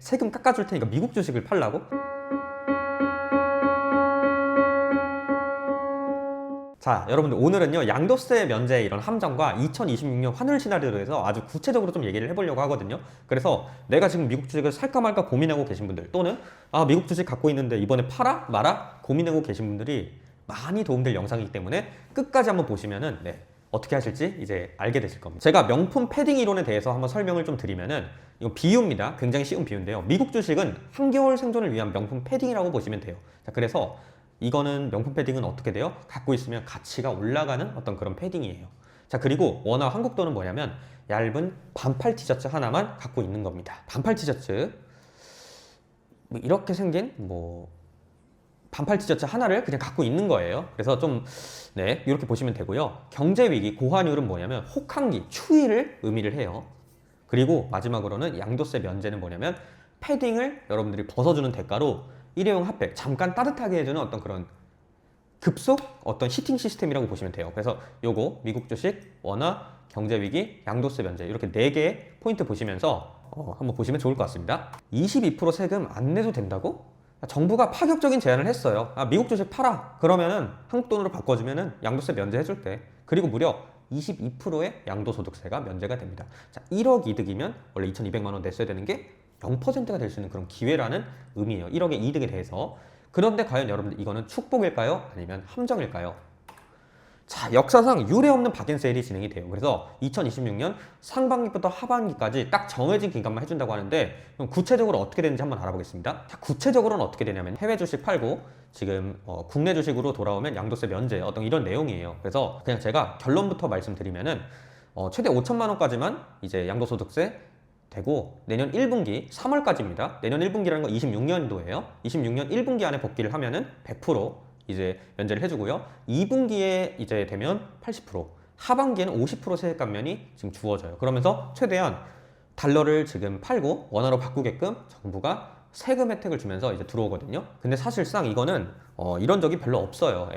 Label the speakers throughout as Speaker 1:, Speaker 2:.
Speaker 1: 세금 깎아줄 테니까 미국 주식을 팔라고? 자, 여러분들 오늘은요 양도세 면제 이런 함정과 2026년 환율 시나리오에 대해서 아주 구체적으로 좀 얘기를 해보려고 하거든요. 그래서 내가 지금 미국 주식을 살까 말까 고민하고 계신 분들, 또는 미국 주식 갖고 있는데 이번에 팔아? 말아? 고민하고 계신 분들이 많이 도움될 영상이기 때문에 끝까지 한번 보시면은 어떻게 하실지 이제 알게 되실 겁니다. 제가 명품 패딩 이론에 대해서 한번 설명을 좀 드리면은, 이거 비유입니다. 굉장히 쉬운 비유인데요. 미국 주식은 한겨울 생존을 위한 명품 패딩이라고 보시면 돼요. 자, 그래서 이거는 명품 패딩은 어떻게 돼요? 갖고 있으면 가치가 올라가는 어떤 그런 패딩이에요. 자, 그리고 워낙 한국 돈은 뭐냐면 얇은 반팔 티셔츠 하나만 갖고 있는 겁니다. 반팔 티셔츠 이렇게 생긴 반팔 티셔츠 하나를 그냥 갖고 있는 거예요. 그래서 좀 이렇게 보시면 되고요. 경제 위기, 고환율은 뭐냐면 혹한기, 추위를 의미를 해요. 그리고 마지막으로는 양도세 면제는 뭐냐면 패딩을 여러분들이 벗어주는 대가로 일회용 핫팩, 잠깐 따뜻하게 해주는 어떤 그런 급속 어떤 히팅 시스템이라고 보시면 돼요. 그래서 요거 미국 주식, 원화, 경제 위기, 양도세 면제 이렇게 4개의 포인트 보시면서 한번 보시면 좋을 것 같습니다. 22% 세금 안 내도 된다고? 정부가 파격적인 제안을 했어요. 미국 주식 팔아. 그러면은 한국 돈으로 바꿔주면은 양도세 면제해줄게. 그리고 무려 22%의 양도소득세가 면제가 됩니다. 자, 1억 이득이면 원래 2,200만 원 냈어야 되는 게 0%가 될 수 있는 그런 기회라는 의미예요. 1억의 이득에 대해서. 그런데 과연 여러분들 이거는 축복일까요? 아니면 함정일까요? 자, 역사상 유례 없는 박앤 세일이 진행이 돼요. 그래서 2026년 상반기부터 하반기까지 딱 정해진 기간만 해준다고 하는데, 그럼 구체적으로 어떻게 되는지 한번 알아보겠습니다. 자, 구체적으로는 어떻게 되냐면 해외 주식 팔고 지금 국내 주식으로 돌아오면 양도세 면제 어떤 이런 내용이에요. 그래서 그냥 제가 결론부터 말씀드리면은 최대 5천만 원까지만 이제 양도소득세 되고, 내년 1분기 3월까지입니다. 내년 1분기라는 건 26년도예요. 26년 1분기 안에 복귀를 하면은 100% 이제 면제를 해주고요. 2분기에 이제 되면 80%, 하반기에는 50% 세액 감면이 지금 주어져요. 그러면서 최대한 달러를 지금 팔고 원화로 바꾸게끔 정부가 세금 혜택을 주면서 이제 들어오거든요. 근데 사실상 이거는 이런 적이 별로 없어요.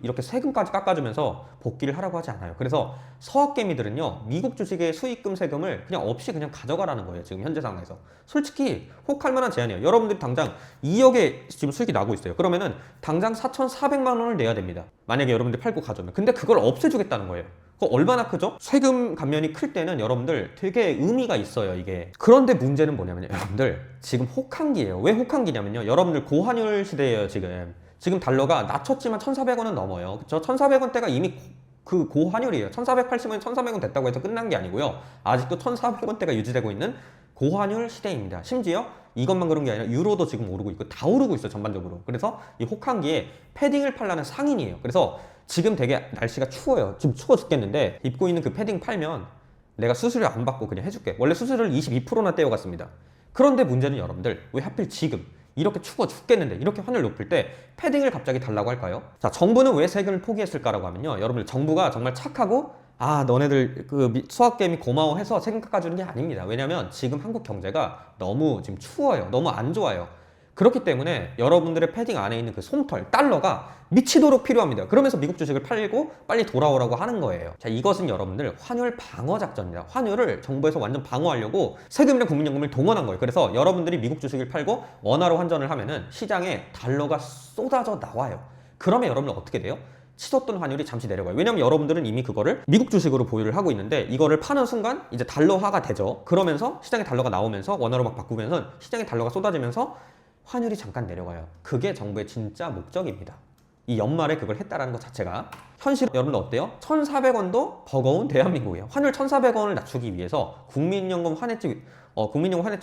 Speaker 1: 이렇게 세금까지 깎아주면서 복귀를 하라고 하지 않아요. 그래서 서학개미들은요 미국 주식의 수익금 세금을 그냥 없이 그냥 가져가라는 거예요. 지금 현재 상황에서 솔직히 혹할 만한 제안이에요. 여러분들이 당장 2억의 지금 수익이 나고 있어요. 그러면은 당장 4,400만 원을 내야 됩니다. 만약에 여러분들이 팔고 가져오면. 근데 그걸 없애주겠다는 거예요. 그거 얼마나 크죠? 세금 감면이 클 때는 여러분들 되게 의미가 있어요, 이게. 그런데 문제는 뭐냐면요, 여러분들 지금 혹한기예요. 왜 혹한기냐면요, 여러분들 고환율 시대예요. 지금 달러가 낮췄지만 1,400원은 넘어요. 그쵸? 1,400원대가 이미 그 고환율이에요. 1,480원, 1,400원 됐다고 해서 끝난 게 아니고요. 아직도 1,400원대가 유지되고 있는 고환율 시대입니다. 심지어 이것만 그런 게 아니라 유로도 지금 오르고 있고 다 오르고 있어요, 전반적으로. 그래서 이 혹한기에 패딩을 팔라는 상인이에요. 그래서 지금 되게 날씨가 추워요. 지금 추워 죽겠는데 입고 있는 그 패딩 팔면 내가 수수료 안 받고 그냥 해줄게. 원래 수수료를 22%나 떼어갔습니다. 그런데 문제는 여러분들 왜 하필 지금 이렇게 추워 죽겠는데 이렇게 환율 높을 때 패딩을 갑자기 달라고 할까요? 자, 정부는 왜 세금을 포기했을까라고 하면요, 여러분들 정부가 정말 착하고 너네들 그 수학개미 고마워해서 세금 깎아주는 게 아닙니다. 왜냐면 지금 한국 경제가 너무 지금 추워요. 너무 안 좋아요. 그렇기 때문에 여러분들의 패딩 안에 있는 그 솜털, 달러가 미치도록 필요합니다. 그러면서 미국 주식을 팔고 빨리 돌아오라고 하는 거예요. 자, 이것은 여러분들 환율 방어 작전입니다. 환율을 정부에서 완전 방어하려고 세금이랑 국민연금을 동원한 거예요. 그래서 여러분들이 미국 주식을 팔고 원화로 환전을 하면은 시장에 달러가 쏟아져 나와요. 그러면 여러분들 어떻게 돼요? 치솟던 환율이 잠시 내려가요. 왜냐면 여러분들은 이미 그거를 미국 주식으로 보유를 하고 있는데 이거를 파는 순간 이제 달러화가 되죠. 그러면서 시장에 달러가 나오면서 원화로 막 바꾸면서 시장에 달러가 쏟아지면서 환율이 잠깐 내려가요. 그게 정부의 진짜 목적입니다. 이 연말에 그걸 했다라는 것 자체가. 현실은 여러분들 어때요? 1,400원도 버거운 대한민국이에요. 환율 1,400원을 낮추기 위해서 국민연금 환해증,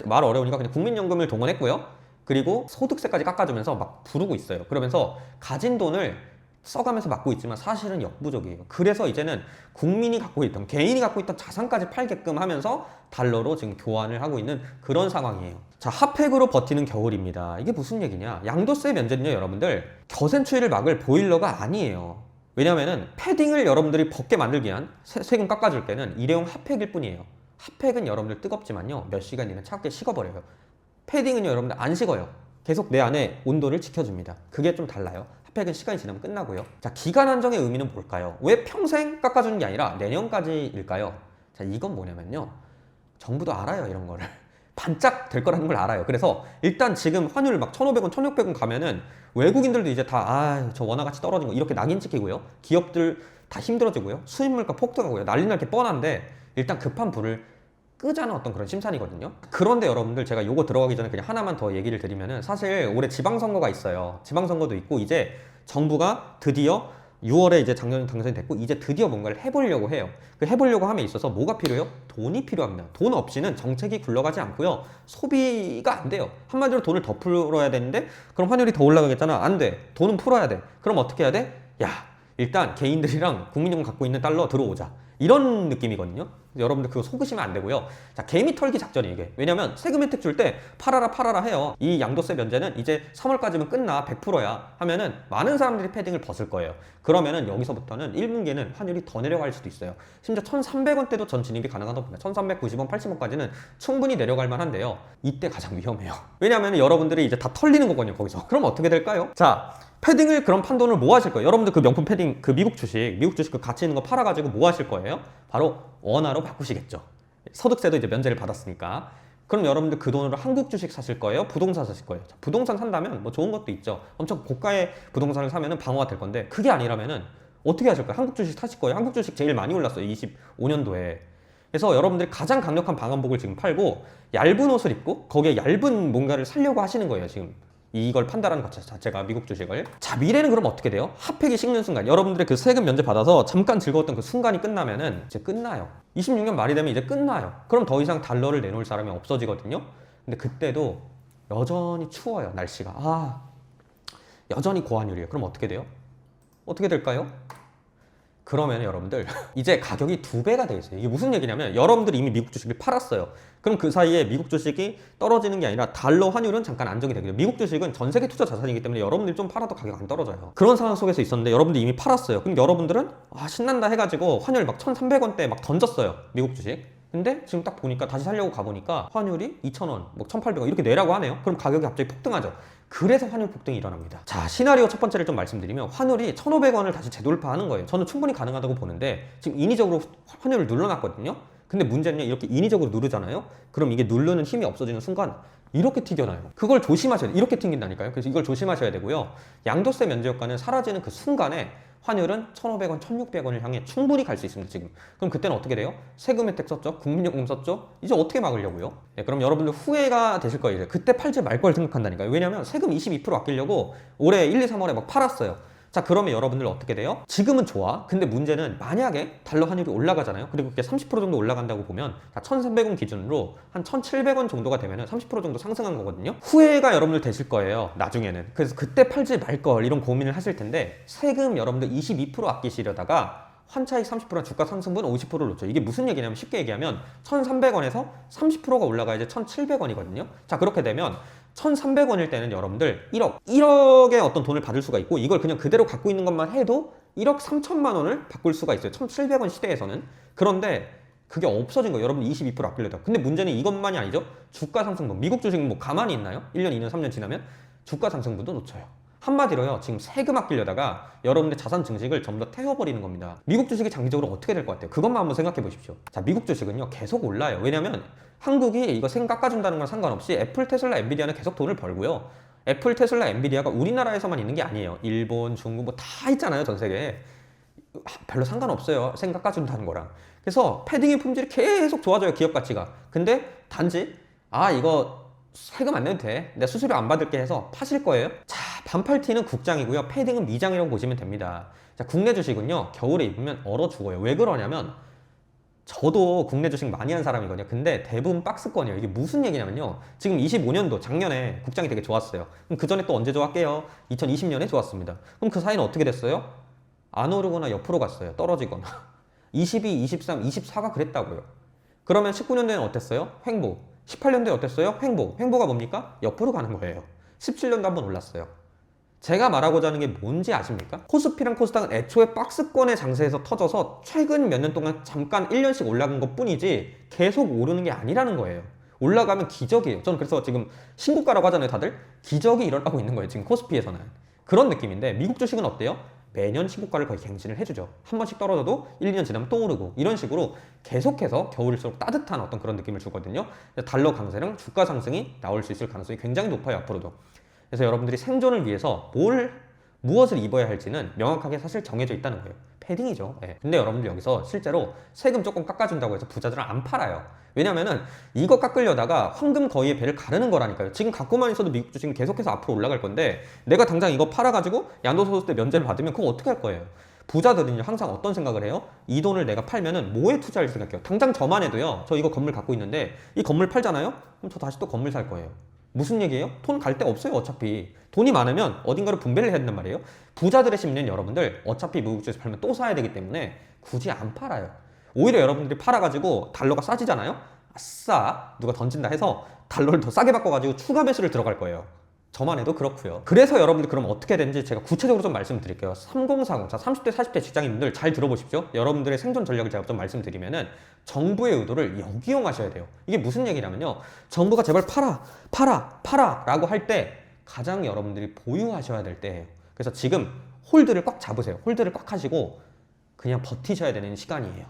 Speaker 1: 말 어려우니까 그냥 국민연금을 동원했고요. 그리고 소득세까지 깎아주면서 막 부르고 있어요. 그러면서 가진 돈을 써가면서 막고 있지만 사실은 역부족이에요. 그래서 이제는 국민이 갖고 있던, 개인이 갖고 있던 자산까지 팔게끔 하면서 달러로 지금 교환을 하고 있는 그런 상황이에요. 자, 핫팩으로 버티는 겨울입니다. 이게 무슨 얘기냐? 양도세 면제는요, 여러분들 겨센 추위를 막을 보일러가 아니에요. 왜냐면은 패딩을 여러분들이 벗게 만들기 위한 세금 깎아줄 때는 일회용 핫팩일 뿐이에요. 핫팩은 여러분들 뜨겁지만요, 몇 시간 뒤면 차갑게 식어버려요. 패딩은요, 여러분들 안 식어요. 계속 내 안에 온도를 지켜줍니다. 그게 좀 달라요. 핫팩은 시간이 지나면 끝나고요. 자, 기간 한정의 의미는 뭘까요? 왜 평생 깎아주는 게 아니라 내년까지일까요? 자, 이건 뭐냐면요, 정부도 알아요, 이런 거를. 반짝 될 거라는 걸 알아요. 그래서 일단 지금 환율 막 1,500원, 1,600원 가면은 외국인들도 이제 다 저 원화 가치 떨어진 거 이렇게 낙인 찍히고요. 기업들 다 힘들어지고요. 수입 물가 폭등하고요. 난리 날 게 뻔한데 일단 급한 불을 끄자는 어떤 그런 심산이거든요. 그런데 여러분들 제가 요거 들어가기 전에 그냥 하나만 더 얘기를 드리면은 사실 올해 지방선거가 있어요. 지방선거도 있고 이제 정부가 드디어 6월에 이제 작년에 당선이 됐고 이제 드디어 뭔가를 해보려고 해요. 그 해보려고 함에 있어서 뭐가 필요해요? 돈이 필요합니다. 돈 없이는 정책이 굴러가지 않고요. 소비가 안 돼요. 한마디로 돈을 더 풀어야 되는데 그럼 환율이 더 올라가겠잖아. 안 돼. 돈은 풀어야 돼. 그럼 어떻게 해야 돼? 야, 일단 개인들이랑 국민연금 갖고 있는 달러 들어오자. 이런 느낌이거든요. 여러분들 그거 속으시면 안 되고요. 자, 개미 털기 작전이 이게. 왜냐면 세금 혜택 줄 때 팔아라 팔아라 해요. 이 양도세 면제는 이제 3월까지면 끝나 100%야 하면은 많은 사람들이 패딩을 벗을 거예요. 그러면은 여기서부터는 1분기에는 환율이 더 내려갈 수도 있어요. 심지어 1,300원대도 전 진입이 가능하다고 봅니다. 1,390원, 80원까지는 충분히 내려갈 만한데요. 이때 가장 위험해요. 왜냐면 여러분들이 이제 다 털리는 거거든요, 거기서. 그럼 어떻게 될까요? 자, 패딩을 그런 판돈을 뭐 하실 거예요? 여러분들 그 명품 패딩 그 미국 주식 그 가치 있는 거 팔아가지고 뭐 하실 거예요? 바로 원화로 바꾸시겠죠. 소득세도 이제 면제를 받았으니까. 그럼 여러분들 그 돈으로 한국 주식 사실 거예요? 부동산 사실 거예요? 자, 부동산 산다면 뭐 좋은 것도 있죠. 엄청 고가의 부동산을 사면은 방어가 될 건데 그게 아니라면은 어떻게 하실 거예요? 한국 주식 사실 거예요? 한국 주식 제일 많이 올랐어요. 25년도에. 그래서 여러분들이 가장 강력한 방한복을 지금 팔고 얇은 옷을 입고 거기에 얇은 뭔가를 사려고 하시는 거예요, 지금. 이걸 판단하는 것 자체가 미국 주식을. 자, 미래는 그럼 어떻게 돼요? 핫팩이 식는 순간 여러분들의 그 세금 면제 받아서 잠깐 즐거웠던 그 순간이 끝나면은 이제 끝나요. 26년 말이 되면 이제 끝나요. 그럼 더 이상 달러를 내놓을 사람이 없어지거든요. 근데 그때도 여전히 추워요, 날씨가. 여전히 고환율이에요. 그럼 어떻게 돼요? 어떻게 될까요? 그러면 여러분들 이제 가격이 2배가 돼 있어요. 이게 무슨 얘기냐면 여러분들이 이미 미국 주식을 팔았어요. 그럼 그 사이에 미국 주식이 떨어지는 게 아니라 달러 환율은 잠깐 안정이 되거든요. 미국 주식은 전 세계 투자 자산이기 때문에 여러분들이 좀 팔아도 가격 안 떨어져요. 그런 상황 속에서 있었는데 여러분들이 이미 팔았어요. 그럼 여러분들은 신난다 해가지고 환율 막 1,300원대 막 던졌어요, 미국 주식. 근데 지금 딱 보니까 다시 살려고 가보니까 환율이 2,000원, 뭐 1,800원 이렇게 내라고 하네요. 그럼 가격이 갑자기 폭등하죠. 그래서 환율 폭등이 일어납니다. 자, 시나리오 첫 번째를 좀 말씀드리면 환율이 1,500원을 다시 재돌파하는 거예요. 저는 충분히 가능하다고 보는데 지금 인위적으로 환율을 눌러놨거든요. 근데 문제는요, 이렇게 인위적으로 누르잖아요. 그럼 이게 누르는 힘이 없어지는 순간 이렇게 튀겨나요. 그걸 조심하셔야 돼요. 이렇게 튕긴다니까요. 그래서 이걸 조심하셔야 되고요. 양도세 면제 효과는 사라지는 그 순간에 환율은 1,500원, 1,600원을 향해 충분히 갈 수 있습니다, 지금. 그럼 그때는 어떻게 돼요? 세금 혜택 썼죠? 국민연금 썼죠? 이제 어떻게 막으려고요? 네, 그럼 여러분들 후회가 되실 거예요. 이제. 그때 팔지 말 걸 생각한다니까요. 왜냐면 세금 22% 아끼려고 올해 1, 2, 3월에 막 팔았어요. 자, 그러면 여러분들 어떻게 돼요? 지금은 좋아. 근데 문제는 만약에 달러 환율이 올라가잖아요. 그리고 그게 30% 정도 올라간다고 보면 1,300원 기준으로 한 1,700원 정도가 되면 30% 정도 상승한 거거든요. 후회가 여러분들 되실 거예요, 나중에는. 그래서 그때 팔지 말 걸 이런 고민을 하실 텐데 세금 여러분들 22% 아끼시려다가 환차익 30%랑 주가 상승분 50%를 놓죠. 이게 무슨 얘기냐면 쉽게 얘기하면 1,300원에서 30%가 올라가야지 1,700원이거든요. 자, 그렇게 되면 1,300원일 때는 여러분들 1억의 어떤 돈을 받을 수가 있고 이걸 그냥 그대로 갖고 있는 것만 해도 1억 3천만 원을 바꿀 수가 있어요. 1,700원 시대에서는. 그런데 그게 없어진 거예요. 여러분 22% 아끼려다가. 근데 문제는 이것만이 아니죠. 주가 상승분. 미국 주식은 뭐 가만히 있나요? 1년, 2년, 3년 지나면 주가 상승분도 놓쳐요. 한마디로요, 지금 세금 아끼려다가 여러분들 자산 증식을 전부 다 태워버리는 겁니다. 미국 주식이 장기적으로 어떻게 될 것 같아요? 그것만 한번 생각해 보십시오. 자, 미국 주식은요, 계속 올라요. 왜냐면 한국이 이거 세금 깎아준다는 건 상관없이 애플, 테슬라, 엔비디아는 계속 돈을 벌고요. 애플, 테슬라, 엔비디아가 우리나라에서만 있는 게 아니에요. 일본, 중국 뭐 다 있잖아요, 전 세계에. 별로 상관없어요, 세금 깎아준다는 거랑. 그래서 패딩의 품질이 계속 좋아져요, 기업 가치가. 근데 단지 이거 세금 안 내도 돼, 내가 수수료 안 받을게 해서 파실 거예요. 자, 반팔티는 국장이고요, 패딩은 미장이라고 보시면 됩니다. 자, 국내 주식은요, 겨울에 입으면 얼어 죽어요. 왜 그러냐면 저도 국내 주식 많이 한 사람이거든요. 근데 대부분 박스권이에요. 이게 무슨 얘기냐면요, 지금 25년도 작년에 국장이 되게 좋았어요. 그럼 그 전에 또 언제 좋았게요? 2020년에 좋았습니다. 그럼 그 사이는 어떻게 됐어요? 안 오르거나 옆으로 갔어요. 떨어지거나. 22, 23, 24가 그랬다고요. 그러면 19년도에는 어땠어요? 횡보. 18년도에 어땠어요? 횡보. 횡보가 뭡니까? 옆으로 가는 거예요. 17년도 한번 올랐어요. 제가 말하고자 하는 게 뭔지 아십니까? 코스피랑 코스닥은 애초에 박스권의 장세에서 터져서 최근 몇 년 동안 잠깐 1년씩 올라간 것 뿐이지 계속 오르는 게 아니라는 거예요. 올라가면 기적이에요. 저는 그래서 지금 신고가라고 하잖아요, 다들. 기적이 일어나고 있는 거예요, 지금 코스피에서는. 그런 느낌인데 미국 주식은 어때요? 매년 신고가를 거의 갱신을 해주죠. 한 번씩 떨어져도 1, 2년 지나면 또 오르고 이런 식으로 계속해서 겨울일수록 따뜻한 어떤 그런 느낌을 주거든요. 달러 강세랑 주가 상승이 나올 수 있을 가능성이 굉장히 높아요, 앞으로도. 그래서 여러분들이 생존을 위해서 무엇을 입어야 할지는 명확하게 사실 정해져 있다는 거예요. 패딩이죠. 예. 근데 여러분들 여기서 실제로 세금 조금 깎아준다고 해서 부자들은 안 팔아요. 왜냐면은 이거 깎으려다가 황금 거위의 배를 가르는 거라니까요. 지금 갖고만 있어도 미국 주식은 계속해서 앞으로 올라갈 건데 내가 당장 이거 팔아가지고 양도소득세 면제를 받으면 그거 어떻게 할 거예요? 부자들은요 항상 어떤 생각을 해요? 이 돈을 내가 팔면은 뭐에 투자할 생각해요? 당장 저만 해도요. 저 이거 건물 갖고 있는데 이 건물 팔잖아요? 그럼 저 다시 또 건물 살 거예요. 무슨 얘기예요? 돈 갈 데 없어요, 어차피. 돈이 많으면 어딘가로 분배를 해야 된단 말이에요. 부자들의 심리는 여러분들 어차피 미국 주식 팔면 또 사야 되기 때문에 굳이 안 팔아요. 오히려 여러분들이 팔아가지고 달러가 싸지잖아요? 아싸! 누가 던진다 해서 달러를 더 싸게 바꿔가지고 추가 매수를 들어갈 거예요. 저만 해도 그렇고요. 그래서 여러분들 그럼 어떻게 되는지 제가 구체적으로 좀 말씀드릴게요. 3040, 자 30대, 40대 직장인분들 잘 들어보십시오. 여러분들의 생존 전략을 제가 좀 말씀드리면은 정부의 의도를 역이용하셔야 돼요. 이게 무슨 얘기냐면요. 정부가 제발 팔아 라고 할 때 가장 여러분들이 보유하셔야 될 때예요. 그래서 지금 홀드를 꽉 잡으세요. 홀드를 꽉 하시고 그냥 버티셔야 되는 시간이에요.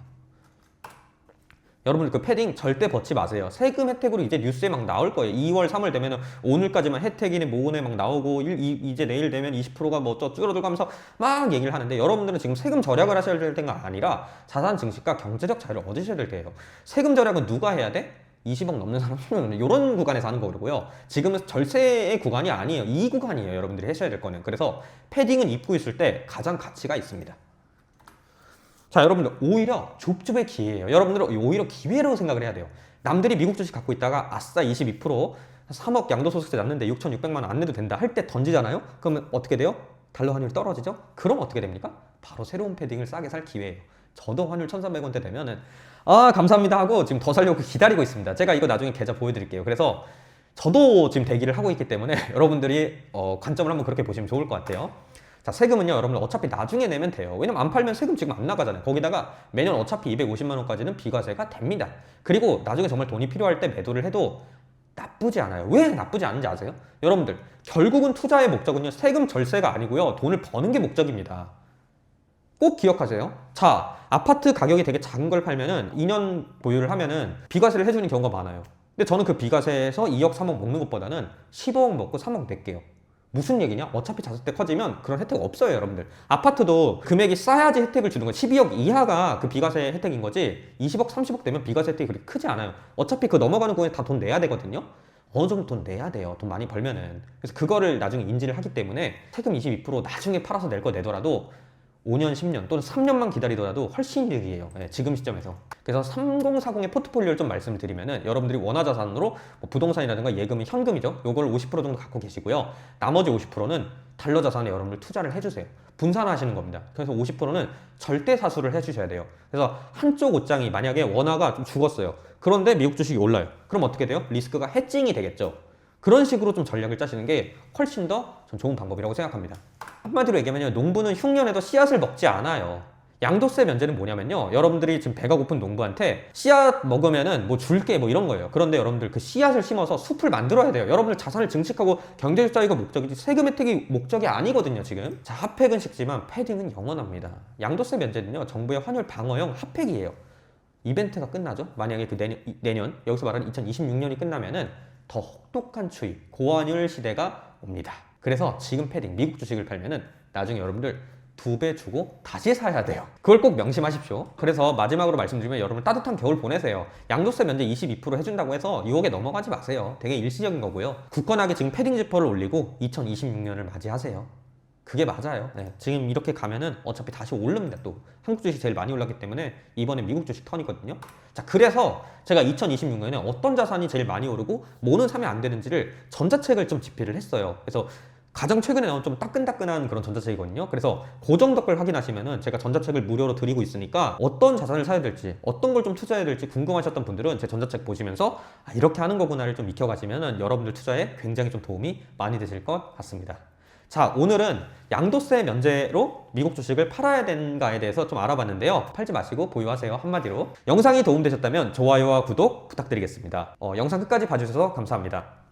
Speaker 1: 여러분들 그 패딩 절대 벗지 마세요. 세금 혜택으로 이제 뉴스에 막 나올 거예요. 2월, 3월 되면 오늘까지만 혜택이네 뭐네 막 나오고 이제 내일 되면 20%가 뭐 줄어들고 하면서 막 얘기를 하는데 여러분들은 지금 세금 절약을 하셔야 될 때가 아니라 자산 증식과 경제적 자유를 얻으셔야 될 때예요. 세금 절약은 누가 해야 돼? 20억 넘는 사람은 이런 구간에서 하는 거고요. 지금은 절세의 구간이 아니에요. 이 구간이에요. 여러분들이 하셔야 될 거는. 그래서 패딩은 입고 있을 때 가장 가치가 있습니다. 자, 여러분들 오히려 줍줍의 기회예요. 여러분들은 오히려 기회로 생각을 해야 돼요. 남들이 미국 주식 갖고 있다가 아싸 22% 3억 양도소득세 났는데 6,600만 원 안 내도 된다 할 때 던지잖아요. 그러면 어떻게 돼요? 달러 환율 떨어지죠? 그럼 어떻게 됩니까? 바로 새로운 패딩을 싸게 살 기회예요. 저도 환율 1,300원대 되면은 아 감사합니다 하고 지금 더 살려고 기다리고 있습니다. 제가 이거 나중에 계좌 보여드릴게요. 그래서 저도 지금 대기를 하고 있기 때문에 여러분들이 관점을 한번 그렇게 보시면 좋을 것 같아요. 자, 세금은요, 여러분들 어차피 나중에 내면 돼요. 왜냐면 안 팔면 세금 지금 안 나가잖아요. 거기다가 매년 어차피 250만 원까지는 비과세가 됩니다. 그리고 나중에 정말 돈이 필요할 때 매도를 해도 나쁘지 않아요. 왜 나쁘지 않은지 아세요? 여러분들, 결국은 투자의 목적은요, 세금 절세가 아니고요, 돈을 버는 게 목적입니다. 꼭 기억하세요. 자, 아파트 가격이 되게 작은 걸 팔면은 2년 보유를 하면은 비과세를 해주는 경우가 많아요. 근데 저는 그 비과세에서 2억, 3억 먹는 것보다는 15억 먹고 3억 낼게요. 무슨 얘기냐? 어차피 자식때 커지면 그런 혜택 없어요, 여러분들. 아파트도 금액이 싸야지 혜택을 주는 거예요. 12억 이하가 그 비과세 혜택인 거지 20억, 30억 되면 비과세 혜택이 그렇게 크지 않아요. 어차피 그 넘어가는 부분에 다 돈 내야 되거든요. 어느 정도 돈 내야 돼요. 돈 많이 벌면은. 그래서 그거를 나중에 인지를 하기 때문에 세금 22% 나중에 팔아서 낼 거 내더라도 5년, 10년 또는 3년만 기다리더라도 훨씬 유리해요. 네, 지금 시점에서. 그래서 3040의 포트폴리오를 좀 말씀을 드리면은 여러분들이 원화자산으로 뭐 부동산이라든가 예금이 현금이죠. 요걸 50% 정도 갖고 계시고요. 나머지 50%는 달러 자산에 여러분들 투자를 해주세요. 분산하시는 겁니다. 그래서 50%는 절대 사수를 해주셔야 돼요. 그래서 한쪽 옷장이 만약에 원화가 좀 죽었어요. 그런데 미국 주식이 올라요. 그럼 어떻게 돼요? 리스크가 해칭이 되겠죠. 그런 식으로 좀 전략을 짜시는 게 훨씬 더 전 좋은 방법이라고 생각합니다. 한마디로 얘기하면요, 농부는 흉년에도 씨앗을 먹지 않아요. 양도세 면제는 뭐냐면요, 여러분들이 지금 배가 고픈 농부한테 씨앗 먹으면은 뭐 줄게 뭐 이런 거예요. 그런데 여러분들 그 씨앗을 심어서 숲을 만들어야 돼요. 여러분들 자산을 증식하고 경제적 자유가 목적이지 세금 혜택이 목적이 아니거든요, 지금. 자, 핫팩은 식지만 패딩은 영원합니다. 양도세 면제는요, 정부의 환율 방어형 핫팩이에요. 이벤트가 끝나죠? 만약에 그 내년 여기서 말하는 2026년이 끝나면은 더 혹독한 추이, 고환율 시대가 옵니다. 그래서 지금 패딩, 미국 주식을 팔면은 나중에 여러분들 2배 주고 다시 사야 돼요. 그걸 꼭 명심하십시오. 그래서 마지막으로 말씀드리면 여러분 따뜻한 겨울 보내세요. 양도세 면제 22% 해준다고 해서 유혹에 넘어가지 마세요. 되게 일시적인 거고요. 굳건하게 지금 패딩 지퍼를 올리고 2026년을 맞이하세요. 그게 맞아요. 네, 지금 이렇게 가면은 어차피 다시 오릅니다. 또 한국 주식 제일 많이 올랐기 때문에 이번에 미국 주식 턴이거든요. 자, 그래서 제가 2026년에 어떤 자산이 제일 많이 오르고 뭐는 사면 안 되는지를 전자책을 좀 집필을 했어요. 그래서 가장 최근에 나온 좀 따끈따끈한 그런 전자책이거든요. 그래서 고정 댓글 확인하시면은 제가 전자책을 무료로 드리고 있으니까 어떤 자산을 사야 될지, 어떤 걸 좀 투자해야 될지 궁금하셨던 분들은 제 전자책 보시면서 아, 이렇게 하는 거구나를 좀 익혀가시면은 여러분들 투자에 굉장히 좀 도움이 많이 되실 것 같습니다. 자, 오늘은 양도세 면제로 미국 주식을 팔아야 되는가에 대해서 좀 알아봤는데요. 팔지 마시고 보유하세요. 한마디로. 영상이 도움되셨다면 좋아요와 구독 부탁드리겠습니다. 영상 끝까지 봐주셔서 감사합니다.